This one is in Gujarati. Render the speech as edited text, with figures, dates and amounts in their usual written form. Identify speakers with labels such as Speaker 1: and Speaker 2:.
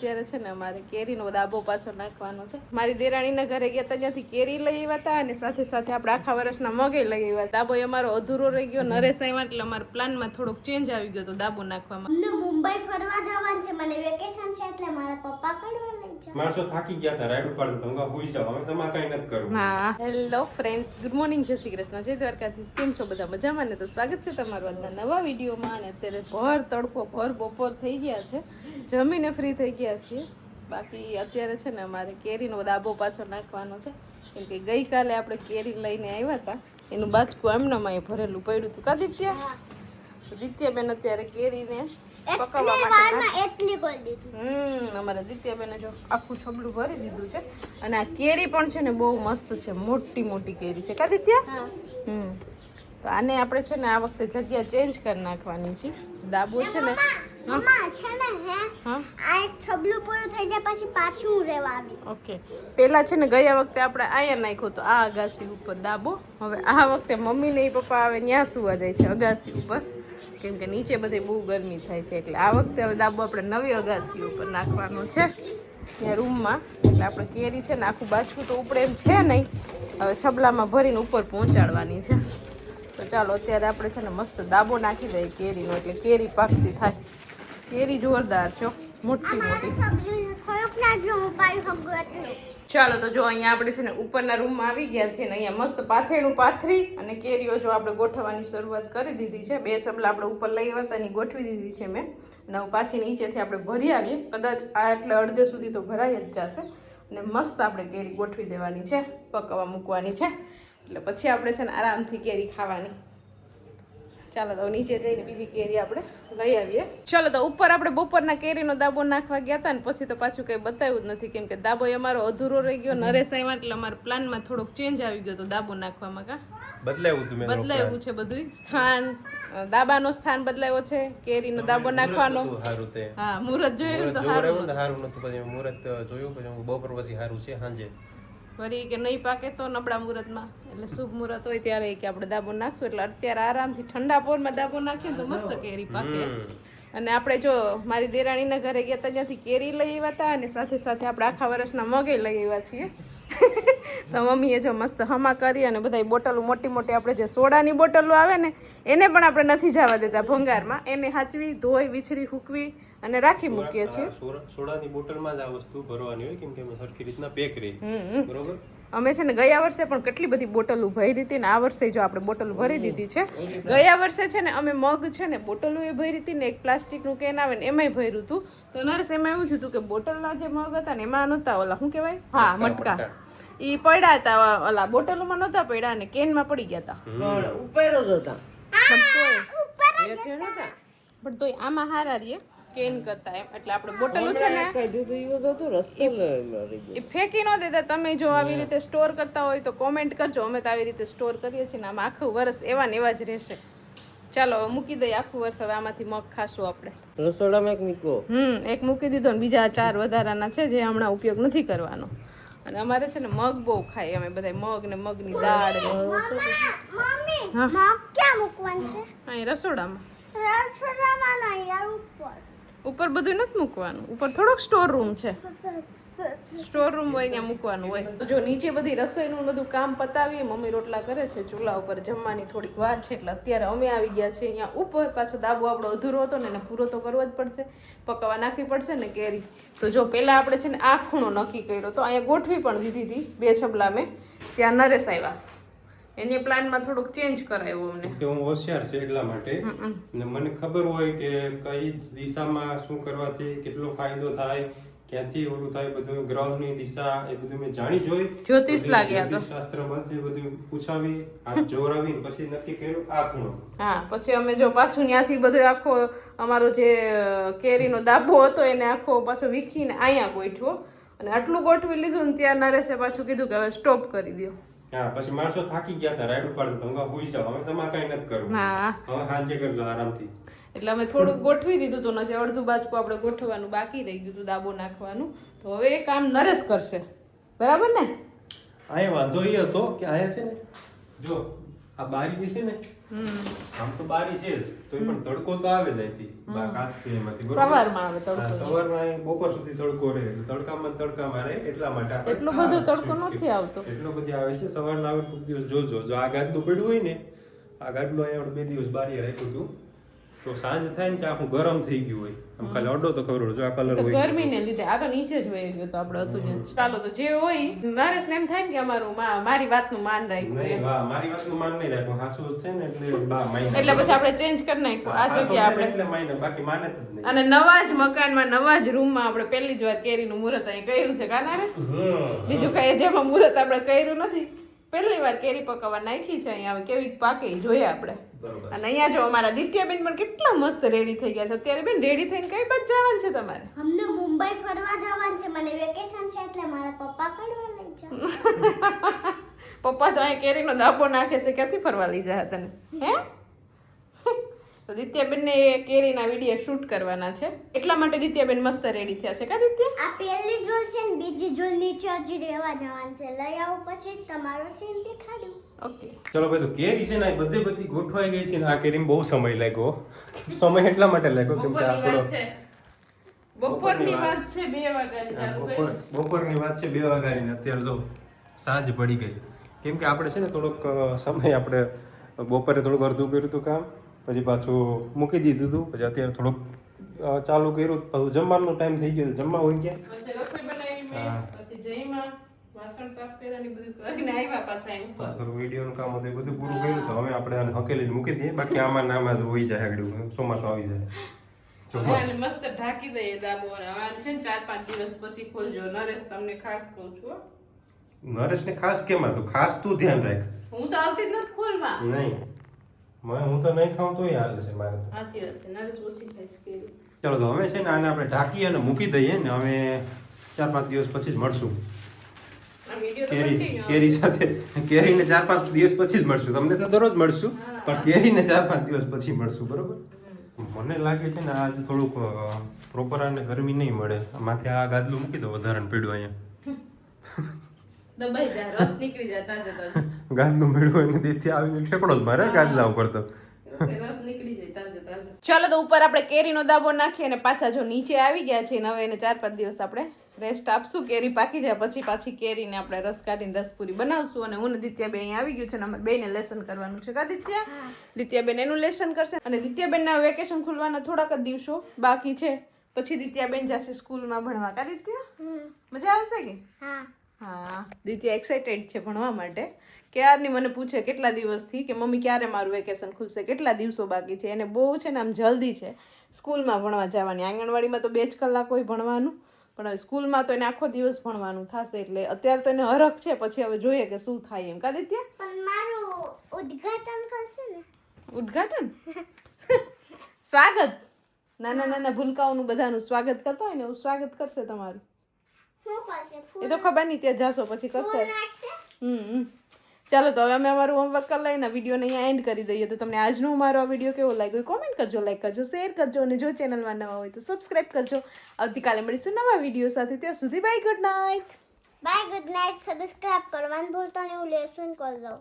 Speaker 1: અત્યારે છે ને અમારે કેરીનો દાબો પાછો નાખવાનો છે. મારી દેરાણીના ઘરે ગયા હતા, ત્યાંથી કેરી લઈ આવ્યા હતા અને સાથે સાથે આપણે આખા વર્ષના મગે લઈ આવ્યા. દાબો અમારો અધૂરો રહી ગયો, નરેશ આવ્યા એટલે અમારા પ્લાનમાં થોડોક ચેન્જ આવી ગયો તો દાબો નાખવામાં.
Speaker 2: અમને મુંબઈ ફરવા જવાનું છે, મને વેકેશન છે એટલે મારા પપ્પા ફરવા લઈ જાય.
Speaker 3: માણસો થાકી ગયા હતા રાઈડ ઉપર તો હું ભૂઈ જાવ, હવે તમારે કઈ નથી કરવું.
Speaker 1: હા, હેલો ફ્રેન્ડ્સ, ગુડ મોર્નિંગ, જય શ્રી કૃષ્ણ, જય દ્વારકાધીશ. કેમ છો બધા? મજામાં ને? તો સ્વાગત છે તમારું આજના નવા વિડીયોમાં. અને અત્યારે ભર તડકો ભર બપોર થઈ ગયા છે, જમીને ફ્રી થઈ ગયા છીએ. બાકી અત્યારે છે ને અમારે કેરીનો દાબો પાછો નાખવાનો છે, કેમ કે ગઈકાલે આપણે કેરી લઈને આવ્યા હતા, એનું બાચકું એમનામાં ભરેલું પડ્યું હતું. કાદિત્ય દિત્યાબેન અત્યારે કેરીને પકવવા માટે
Speaker 2: એટલી કરી દીધી.
Speaker 1: અમારા દિત્યાબેને જો આખું છબલું ભરી દીધું છે. અને આ કેરી પણ છે ને બહુ મસ્ત છે, મોટી મોટી કેરી છે. કાદિત્ય તો આને આપણે છે ને આ વખતે જગ્યા ચેન્જ કરી નાખવાની છે. દાબો છે ને
Speaker 2: મમ્મા છે ને આ એક છબલું પૂરું થઈ જાય પછી પાછું રહેવા આવી.
Speaker 1: ઓકે, પેલા છે ને ગયા વખતે આપણે આયા નાખ્યો તો આ અગાસી ઉપર દાબો. હવે આ વખતે મમ્મી ને પપ્પા આવે ત્યાં સુવા જાય છે અગાસી ઉપર, કેમ કે નીચે બધે બહુ ગરમી થાય છે. એટલે આ વખતે હવે દાબો આપણે નવી અગાસી ઉપર નાખવાનો છે ત્યાં રૂમમાં. એટલે આપણે કેરી છે ને આખું બાજુ તો ઉપડે એમ છે નહીં, હવે છબલામાં ભરીને ઉપર પહોંચાડવાની છે. તો ચાલો અત્યારે આપણે છે ને મસ્ત દાબો નાખી દઈએ કેરીનો, એટલે કેરી પાકતી થાય. કેરી જોરદાર છે, મોટી મોટી. ચાલો તો જો અહીંયા આપણે છે ને ઉપરના રૂમમાં આવી ગયા છે ને અહીંયા મસ્ત પાથરણું પાથરી અને કેરીઓ જો આપણે ગોઠવવાની શરૂઆત કરી દીધી છે. બે છબલા આપણે ઉપર લઈ આવ્યા હતા ગોઠવી દીધી છે મેં, અને હવે પાછી નીચેથી આપણે ભરી આવીએ. કદાચ આ એટલે અડધે સુધી તો ભરાઈ જ જશે. અને મસ્ત આપણે કેરી ગોઠવી દેવાની છે, પકવવા મૂકવાની છે, એટલે પછી આપણે છે ને આરામથી કેરી ખાવાની. ચાલો તો નીચે જઈને બીજી કેરી આપણે લઈ આવીએ. ચાલો તો ઉપર આપણે બપોરના કેરીનો દાબો નાખવા ગયા હતા ને પછી તો પાછું કંઈ બતાવ્યું જ નથી, કેમ કે દાબો અમારો અધૂરો રહી ગયો. નરેશ આવ્યા એટલે અમારા પ્લાનમાં થોડોક ચેન્જ આવી ગયો તો દાબો નાખવામાં. બદલાયું છે બધું સ્થાન, દાબાનો સ્થાન બદલાયો છે, કેરીનો દાબો નાખવાનો. હા, મુહૂર્ત જોયું તો સારું
Speaker 3: નતું, પછી મુહૂર્ત જોયું, પછી બપોર પછી સારું છે સાંજે.
Speaker 1: વળી કે નહીં પાકે તો નબળા મુહૂર્તમાં, એટલે શુભ મુહૂર્ત હોય ત્યારે કે આપણે દાબો નાખશું. એટલે અત્યારે આરામથી ઠંડા પોરમાં દાબો નાખીએ તો મસ્ત કેરી પાકે. અને આપણે જો મારી દેરાણીના ઘરે ગયા હતા ત્યાંથી કેરી લઈ આવ્યા હતા અને સાથે સાથે આપણે આખા વર્ષના મગે લઈ આવ્યા છીએ. તો મમ્મીએ જો મસ્ત હમા કરી અને બધા બોટલો મોટી મોટી આપણે જે સોડાની બોટલો આવે ને એને પણ આપણે નથી જવા દેતા ભંગારમાં, એને હાચવી ધોઈ વિછરી હૂકવી અને રાખી મૂકીએ છીએ.
Speaker 3: સોડાની બોટલમાં જ આ વસ્તુ ભરવાની હોય, કેમ કે સરખી રીતના પેક રહી. બરોબર.
Speaker 1: અમે છે ને ગયા વર્ષે પણ કેટલી બધી બોટલો ભરી હતી ને આ વર્ષે જો આપણે બોટલ ભરી દીધી છે. ગયા વર્ષે છે ને અમે મગ છે ને બોટલો એ ભરી હતી ને એક પ્લાસ્ટિકનું કેન આવે ને એમાંય ભર્યું હતું. તો નરેશ એમાં એવું થયું કે બોટલના જે મગ હતા ને એમાં નહોતા ઓલા શું કહેવાય, હા મટકા, એ પડ્યા હતા ઓલા બોટલોમાં નહોતા પડ્યા અને કેનમાં પડી ગયા હતા. ઉપર જ હતા પણ તોય આમાં હારા રહીએ કેન કરતા એમ. એટલે આપણે બોટલો છે ને એ ફેંકી ન દેતા. તમે જો આવી રીતે સ્ટોર કરતા હોય તો કોમેન્ટ કરજો, અમે તો આવી રીતે સ્ટોર કરીએ છીએ ને આમાં આખું વર્ષ એવા ને એવા જ રહેશે. ચાલો મૂકી દઈએ આખું વર્ષ. હવે આમાંથી મગ ખાશું આપણે રસોડામાં એક મૂકો. એક મૂકી દીધો ને બીજા 4 વધારાના છે જે હમણાં ઉપયોગ નથી કરવાનો. અને અમારે છે ને મગ બહુ ખાય અમે બધા, મગ ને મગની દાળ. હા, રસોડામાં ઉપર બધું નથી મૂકવાનું, ઉપર થોડોક સ્ટોર રૂમ છે, સ્ટોર રૂમ હોય ત્યાં મૂકવાનું હોય. તો જો નીચે બધી રસોઈનું બધું કામ પતાવીએ, મમ્મી રોટલા કરે છે, ચૂલા ઉપર જમવાની થોડીક વાર છે. એટલે અત્યારે અમે આવી ગયા છીએ અહીંયા ઉપર. પાછો દાબો આપણો અધૂરો હતો ને એને પૂરો તો કરવો જ પડશે, પકવવા નાખવી પડશે ને કેરી. તો જો પેલા આપણે છે ને આ ખૂણો નક્કી કર્યો તો અહીંયા ગોઠવી પણ દીધી હતી બે છબલા મેં. ત્યાં નરેશ આવ્યા, એની પ્લાનમાં થોડુંક ચેન્જ કરાયું અમને.
Speaker 3: કે હું હોશિયાર છે એટલા માટે, ને મને ખબર હોય કે કઈ દિશામાં શું કરવાથી કેટલો ફાયદો થાય, ક્યાંથી ઓલું થાય, બધું ગ્રહની દિશા એ બધું મેં જાણી જોઈ.
Speaker 1: જ્યોતિષ લાગ્યા તો
Speaker 3: શાસ્ત્રમાં એ બધું પૂછાવી, હાથ જોરાવી પછી નક્કી કર્યું આ ખૂણો.
Speaker 1: હા, પછી અમે જો પાછું ત્યાંથી બધું આખો અમારો જે કેરીનો દાબો હતો એને આખો પાછો વીખીને અહીંયા ગોઠવો. અને આટલું ગોઠવી લીધું ને ત્યાં નરેશે પાછું કીધું કે હવે સ્ટોપ કરી દો.
Speaker 3: હા, પછી માણસો થાકી ગયા હતા રાઈડ ઉપર તો હું ભૂઈ જાવ, હવે તમારે કઈ નથી કરવું.
Speaker 1: હા,
Speaker 3: હવે સાંજે કરજો આરામથી.
Speaker 1: એટલે અમે થોડુંક ગોઠવી દીધું તો નજે અડધું બાજુ આપણે ગોઠવવાનું બાકી રહી ગયું હતું દાબો નાખવાનું. તો હવે એ કામ નરેશ કરશે, બરાબર ને?
Speaker 3: અહીંયા વાંધો એ હતો કે અહીંયા છે ને જો આ બારી જે છે ને આમ તો બારી છે જ તો પણ તડકો તો આવે જ અહીંથી કાચ છે એમાંથી બરોબર?
Speaker 1: સવારમાં આવે તડકો.
Speaker 3: હા, સવારમાં બપોર સુધી તડકો રહે એટલે તડકામાં રહે એટલા માટે આપણે
Speaker 1: એટલો બધો તડકો નથી આવતો.
Speaker 3: એટલો બધી આવે છે સવારના આવે કોઈક દિવસ જોજો જો આ ગાદલું પડ્યું હોય ને આ ગાદલું અહીંયા આપણે 2 દિવસ બારી રાખ્યું હતું તો સાંજ થાય ને કે આખું ગરમ થઈ ગયું હોય આમ ખાલી અડો તો ખબર જો આ કલર
Speaker 1: તો
Speaker 3: હોય
Speaker 1: ગરમીને લીધે આ તો નીચે જ વહી ગયો તો આપણે હતું ને. ચાલો તો જે હોય નરેશને એમ થાય ને કે અમારું મારી વાતનું માન રાખ્યું
Speaker 3: નહીં
Speaker 1: એમ.
Speaker 3: વાહ મારી વાતનું માન નહીં રાખો હાસુ છે ને એટલે બા માઈને
Speaker 1: એટલે પછી આપણે ચેન્જ કરી નાખ્યું આ
Speaker 3: હાસુ છે
Speaker 1: જગ્યા
Speaker 3: ને
Speaker 1: આપણે.
Speaker 3: એટલે માઈને બાકી માને જ નહીં
Speaker 1: અને નવા જ મકાનમાં નવા જ રૂમમાં આપણે પહેલી જ વાર કેરીનું મુહૂર્ત અહીં કર્યું છે કા નરેશ? બીજું કઈ જેમાં મુહૂર્ત આપણે કર્યું નથી. પહેલી વાર કેરી પકાવવા નાખી છે અહીંયા. હવે કેવી પાકે ઈ જોઈએ આપણે.
Speaker 3: બરોબર.
Speaker 1: અને અહીંયા જો અમારા દિત્યાબેન પણ કેટલા મસ્ત રેડી થઈ ગયા છે. અત્યારે બેન રેડી થઈને કઈ બાજુ જવાનું છે તમારે?
Speaker 2: અમને મુંબઈ ફરવા જવાનું છે. મને વેકેશન છે એટલે મારા પપ્પા ફરવા લઈ જાય.
Speaker 1: પપ્પા તો અહીંયા કેરીનો દાબો નાખે છે. ક્યાંથી ફરવા લઈ જાય તને? હે? તો દિત્યાબેનને એ કેરીના વિડીયો શૂટ કરવાના છે એટલા માટે દિત્યાબેન મસ્ત રેડી થયા છે કા દિત્યા?
Speaker 2: આ પહેલી જોલ છે ને બીજી જોલ નીચે હજી રહેવા જવાનું છે. લઈ આવું પછી જ તમારો સીન દેખાડું.
Speaker 1: ઓકે.
Speaker 3: ચલો ભાઈ તો કેરી છે ને આ બધી ગોઠવાઈ ગઈ છે ને આ કેરીમાં બહુ સમય લાગ્યો સમય એટલા માટે લાગ્યો કેમ કે આપણો
Speaker 1: બપોરની વાત છે 2 વાગ્યાની ચાલુ કરી.
Speaker 3: બપોરની વાત છે 2 વાગ્યાની અત્યારે જો સાંજ પડી ગઈ કેમ કે આપણે છે ને થોડોક સમય આપણે બપોરે થોડુંક અડધું કર્યું હતું કામ પછી પાછું મૂકી દીધું હતું પછી અત્યારે થોડુંક ચાલુ કર્યું પાછું જમવાનો ટાઈમ થઈ ગયો જમવા હોય ગયા
Speaker 1: પછી રસોઈ બનાવી મેં પછી જઈમાં વાસણ સાફ કર્યા ને બધું કરીને આવ્યા પાછા અહીં ઉપર.
Speaker 3: પાછું વિડીયોનું કામ હતું એ બધું પૂરું કર્યું તો હવે આપણે આને હકેલીને મૂકી દઈએ બાકી આમાં ને આમાં જ હોઈ જાય આગળ ચોમાસું આવી જાય
Speaker 1: હવે આને મસ્ત ઢાંકી દઈએ દાબો અને હવે આને છે ને 4-5 દિવસ પછી ખોલજો. નરેશ તમને ખાસ કહું છું હો.
Speaker 3: નરેશને ખાસ કેમ હતું ખાસ તું ધ્યાન રાખ
Speaker 1: હું તો આવતી જ નથી ખોલવા.
Speaker 3: નહીં હું તો નહીં ખાઉં તોય હાલ છે મારે તો
Speaker 1: સાચી વાત છે. નરેશ ઓછી ખાઈશ કેરી.
Speaker 3: ચલો તો હવે છે ને આને આપણે ઢાંકી અને મૂકી દઈએ ને હવે 4-5 દિવસ પછી જ મળશું
Speaker 1: આ વિડીયો તો
Speaker 3: કેરી
Speaker 1: continue
Speaker 3: કેરી સાથે કેરીને 4-5 દિવસ પછી જ મળશું તમને તો દરરોજ મળશું પણ કેરીને 4-5 દિવસ પછી મળશું બરોબર મને લાગે છે ને આજ થોડુંક પ્રોપર આને ગરમી નહીં મળે માથે આ ગાદલું મૂકી દો વધારાને પીડ્યું અહીંયા
Speaker 1: દબાઈ જાય રસ નીકળી જાય તાજે તાજે.
Speaker 3: ગાદલું મેળવું એને તેથી આવીને ઠેકડો જ મારે ગાદલા ઉપર તો
Speaker 1: રસ નીકળી જાય તાજે તાજે. ચાલો તો ઉપર આપણે કેરીનો દાબો નાખી અને પાછા જો નીચે આવી ગયા છે ને હવે એને 4-5 દિવસ આપણે રેસ્ટ આપશું. કેરી પાકી જાય પછી પાછી કેરીને આપણે રસ કાઢીને રસ પૂરી બનાવશું અને હું ને દિત્યાબેન અહીં આવી ગયું છે ને અમારે બેને લેસન કરવાનું છે કા દિત્યા? દિત્યાબેન એનું લેસન કરશે અને દિત્યાબેનના વેકેશન ખુલવાના થોડાક જ દિવસો બાકી છે પછી દિત્યાબેન જશે સ્કૂલમાં ભણવા કા દિત્યા? મજા આવશે કે?
Speaker 2: હા.
Speaker 1: હા દિત્યા એક્સાઇટેડ છે ભણવા માટે. ક્યારની મને પૂછે કેટલા દિવસથી કે મમ્મી ક્યારે મારું વેકેશન ખુલશે કેટલા દિવસો બાકી છે. એને બહુ છે ને આમ જલ્દી છે સ્કૂલમાં ભણવા જવાની. આંગણવાડીમાં તો 2 જ કલાક હોય ભણવાનું પણ સ્કૂલમાં તો એને આખો દિવસ ભણવાનું થશે એટલે અત્યારે તો એને હરખ છે પછી હવે જોઈએ કે શું થાય એમ કા દિત્યા?
Speaker 2: પણ મારું ઉદ્ઘાટન કરશે ને?
Speaker 1: ઉદ્ઘાટન સ્વાગત નાના નાના ભૂલકાઓનું બધાનું સ્વાગત કરતો હોય ને એવું સ્વાગત કરશે તમારું.
Speaker 2: શું કરશે?
Speaker 1: એ તો ખબર નહીં ત્યાં જાશો પછી કરશે.
Speaker 2: નાખશે?
Speaker 1: ચાલો તો હવે અમે અમારું હોમવર્ક કરી લઈને વિડીયોને અહીંયા એન્ડ કરી દઈએ. તો તમને આજનો મારો આ વિડીયો કેવો લાગ્યો કોમેન્ટ કરજો, લાઈક કરજો, શેર કરજો અને જો ચેનલમાં નવા હોય તો સબસ્ક્રાઈબ કરજો. આવતીકાલે મળીશું નવા વિડીયો સાથે. ત્યાં સુધી bye good night.
Speaker 2: Bye good night. Subscribe કરવાનું ભૂલતા નહીં. હું લેસન કરી દઉં.